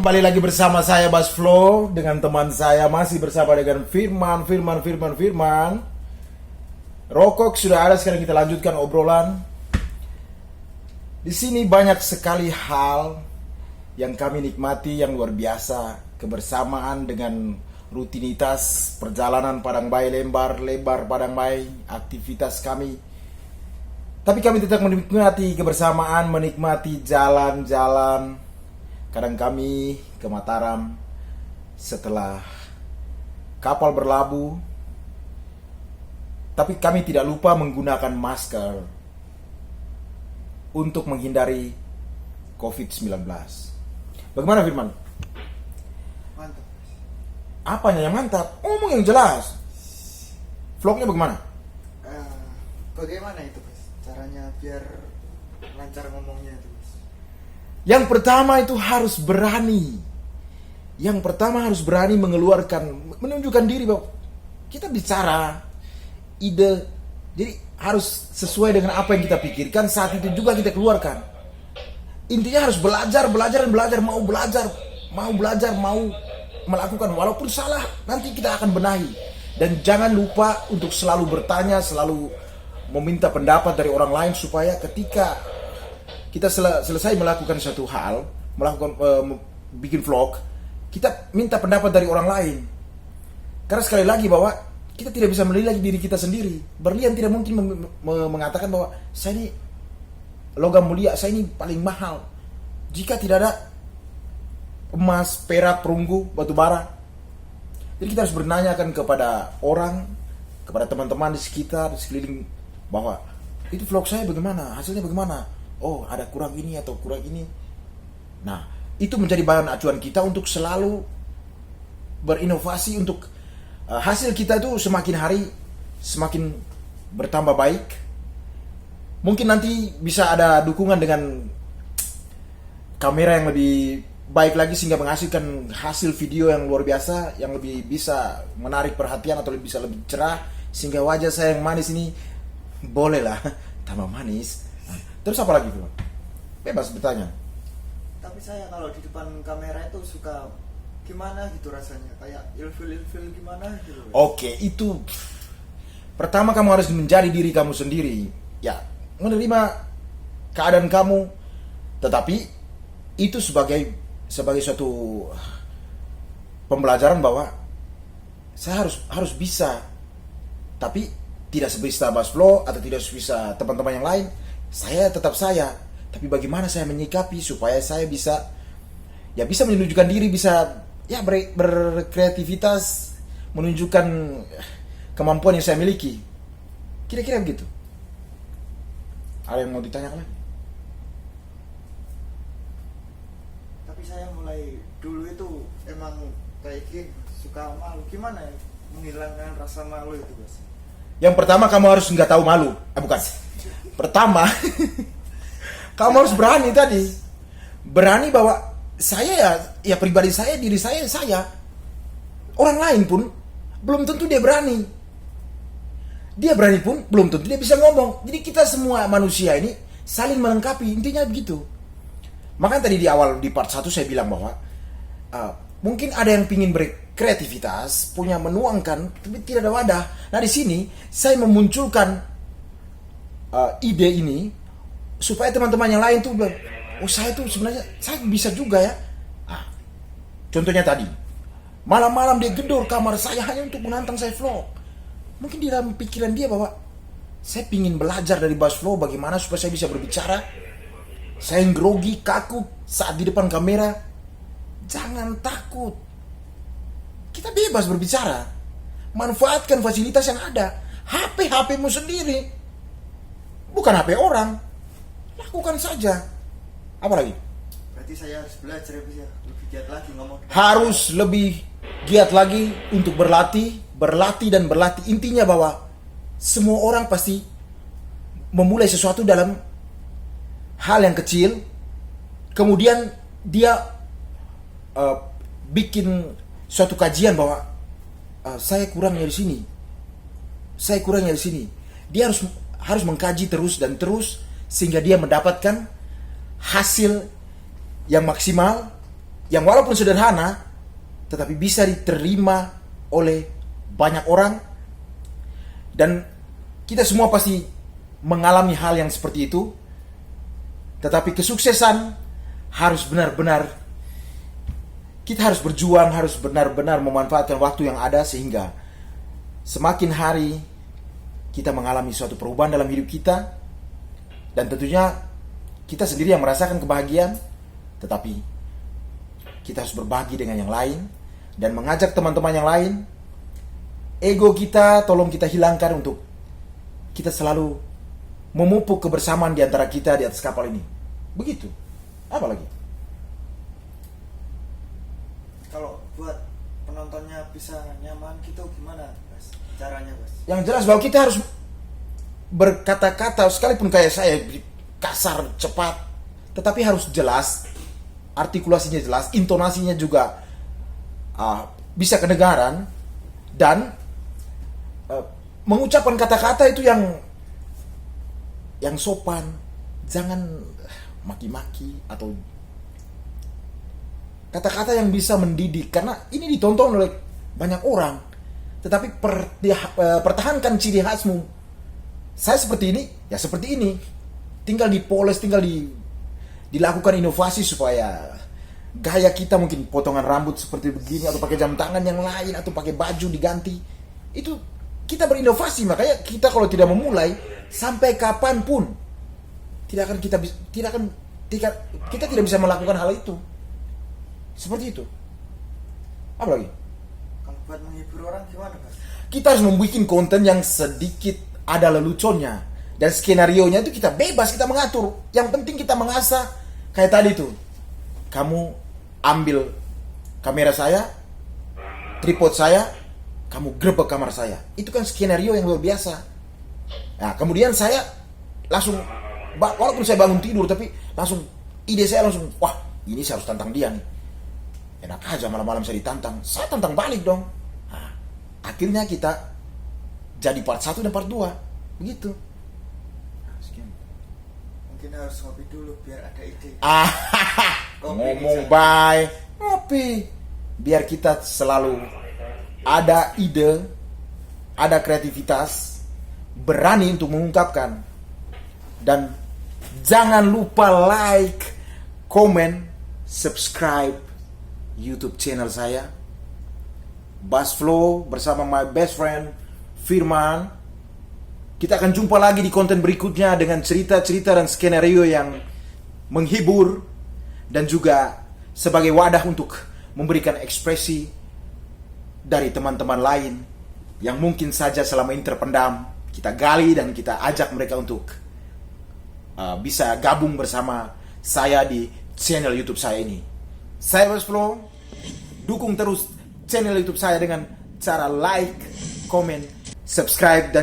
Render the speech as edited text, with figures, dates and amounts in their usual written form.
Kembali lagi bersama saya Bas Flo dengan teman saya masih bersama dengan Firman. Rokok sudah ada, sekarang kita lanjutkan obrolan. Di sini banyak sekali hal yang kami nikmati yang luar biasa, kebersamaan dengan rutinitas perjalanan Padang Bayi lebar Padang Bayi, aktivitas kami. Tapi kami tetap menikmati kebersamaan, menikmati jalan-jalan. Kadang kami ke Mataram setelah kapal berlabuh. Tapi kami tidak lupa menggunakan masker untuk menghindari COVID-19. Bagaimana Firman? Mantap. Apanya yang mantap? Ngomong yang jelas. Vlognya bagaimana? Bagaimana itu, Mas? Caranya biar lancar ngomongnya itu, Mas? Yang pertama itu harus berani. Yang pertama harus berani menunjukkan diri bahwa kita bicara ide. Jadi harus sesuai dengan apa yang kita pikirkan, saat itu juga kita keluarkan. Intinya harus belajar, mau melakukan walaupun salah, nanti kita akan benahi. Dan jangan lupa untuk selalu bertanya, selalu meminta pendapat dari orang lain supaya ketika kita selesai melakukan satu hal, bikin vlog, kita minta pendapat dari orang lain. Karena sekali lagi bahwa kita tidak bisa menilai diri kita sendiri. Berlian tidak mungkin mengatakan bahwa saya ini logam mulia, saya ini paling mahal jika tidak ada emas, perak, perunggu, batu bara. Jadi kita harus bertanyakan kepada orang, kepada teman-teman di sekitar, di sekeliling, bahwa itu vlog saya bagaimana, hasilnya bagaimana. Oh, ada kurang ini atau kurang ini. Nah, itu menjadi bahan acuan kita untuk selalu berinovasi, untuk hasil kita itu semakin hari semakin bertambah baik. Mungkin nanti bisa ada dukungan dengan kamera yang lebih baik lagi sehingga menghasilkan hasil video yang luar biasa, yang lebih bisa menarik perhatian atau bisa lebih cerah, sehingga wajah saya yang manis ini bolehlah tambah manis. Terus apa lagi tuh? Bebas bertanya. Tapi saya kalau di depan kamera itu suka gimana gitu rasanya, kayak ilfil gimana gitu. Oke, itu pertama kamu harus menjadi diri kamu sendiri. Ya, menerima keadaan kamu, tetapi itu sebagai suatu pembelajaran bahwa saya harus bisa, tapi tidak sebisa Bas Flo atau tidak sebisa teman-teman yang lain. Saya tetap saya, tapi bagaimana saya menyikapi supaya saya bisa menunjukkan diri, bisa berkreativitas, menunjukkan kemampuan yang saya miliki. Kira-kira begitu. Ada yang mau ditanyakan lagi? Tapi saya mulai dulu itu emang kayak gini, suka malu. Gimana ya menghilangkan rasa malu itu, Bos? Yang pertama kamu harus nggak tahu malu. Bukan. Pertama, kamu harus berani tadi. Berani bahwa saya ya pribadi saya, diri saya. Orang lain pun belum tentu dia berani. Dia berani pun belum tentu dia bisa ngomong. Jadi kita semua manusia ini saling melengkapi. Intinya begitu. Makanya tadi di awal, di part 1 saya bilang bahwa mungkin ada yang pingin berkreativitas, punya menuangkan, tapi tidak ada wadah. Nah di sini saya memunculkan ide ini supaya teman-teman yang lain tuh bilang, oh saya tuh sebenarnya saya bisa juga ya. Contohnya tadi, malam-malam dia gedor kamar saya hanya untuk menantang saya vlog. Mungkin di dalam pikiran dia bahwa saya pingin belajar dari Bas Flo bagaimana supaya saya bisa berbicara. Saya yang grogi, kaku saat di depan kamera. Jangan takut. Kita bebas berbicara. Manfaatkan fasilitas yang ada. HP-mu sendiri. Bukan HP orang. Lakukan saja. Apa lagi? Berarti saya harus belajar ya, lebih giat lagi ngomong. Harus lebih giat lagi untuk berlatih. Intinya bahwa semua orang pasti memulai sesuatu dalam hal yang kecil. Kemudian dia bikin suatu kajian bahwa saya kurangnya di sini. Dia harus mengkaji terus sehingga dia mendapatkan hasil yang maksimal yang walaupun sederhana tetapi bisa diterima oleh banyak orang. Dan kita semua pasti mengalami hal yang seperti itu. Tetapi kesuksesan harus benar-benar, kita harus berjuang, harus benar-benar memanfaatkan waktu yang ada, sehingga semakin hari kita mengalami suatu perubahan dalam hidup kita. Dan tentunya kita sendiri yang merasakan kebahagiaan, tetapi kita harus berbagi dengan yang lain dan mengajak teman-teman yang lain. Ego kita tolong kita hilangkan untuk kita selalu memupuk kebersamaan di antara kita di atas kapal ini. Begitu. Apa lagi? Kalau buat penontonnya bisa nyaman gitu gimana, Bas? Caranya, Bas? Yang jelas bahwa kita harus berkata-kata, sekalipun kayak saya kasar, cepat, tetapi harus jelas, artikulasinya jelas, intonasinya juga bisa kedengaran, dan mengucapkan kata-kata itu yang sopan. Jangan maki-maki atau kata-kata yang bisa mendidik, karena ini ditonton oleh banyak orang. Tetapi pertahankan ciri khasmu. Saya seperti ini, ya seperti ini. Tinggal dipoles, tinggal dilakukan inovasi supaya gaya kita mungkin potongan rambut seperti begini, atau pakai jam tangan yang lain, atau pakai baju diganti. Itu kita berinovasi. Makanya kita kalau tidak memulai, sampai kapanpun kita tidak bisa melakukan hal itu. Seperti itu. Apa lagi? Kalau buat menghibur orang gimana, Bas? Kita harus membuat konten yang sedikit ada leluconnya, dan skenario-nya itu kita bebas, kita mengatur. Yang penting kita mengasah. Kayak tadi tuh, kamu ambil kamera saya, tripod saya, kamu grebek kamar saya. Itu kan skenario yang luar biasa. Nah, kemudian saya langsung, walaupun saya bangun tidur, tapi langsung ide saya langsung, wah ini saya harus tantang dia nih. Enak aja malam-malam saya ditantang, saya tantang balik dong. Nah, akhirnya kita jadi part 1 dan part 2. Begitu. Nah, sekian. Mungkin harus ngopi dulu biar ada ide. Ngomong bye, ngopi. Biar kita selalu ada ide, ada kreativitas, berani untuk mengungkapkan. Dan jangan lupa like, komen, subscribe YouTube channel saya, Basflow, bersama my best friend Firman. Kita akan jumpa lagi di konten berikutnya dengan cerita-cerita dan skenario yang menghibur, dan juga sebagai wadah untuk memberikan ekspresi dari teman-teman lain yang mungkin saja selama ini terpendam. Kita gali dan kita ajak mereka untuk bisa gabung bersama saya di channel YouTube saya ini. Saya Basflow, dukung terus channel YouTube saya dengan cara like, komen, subscribe, dan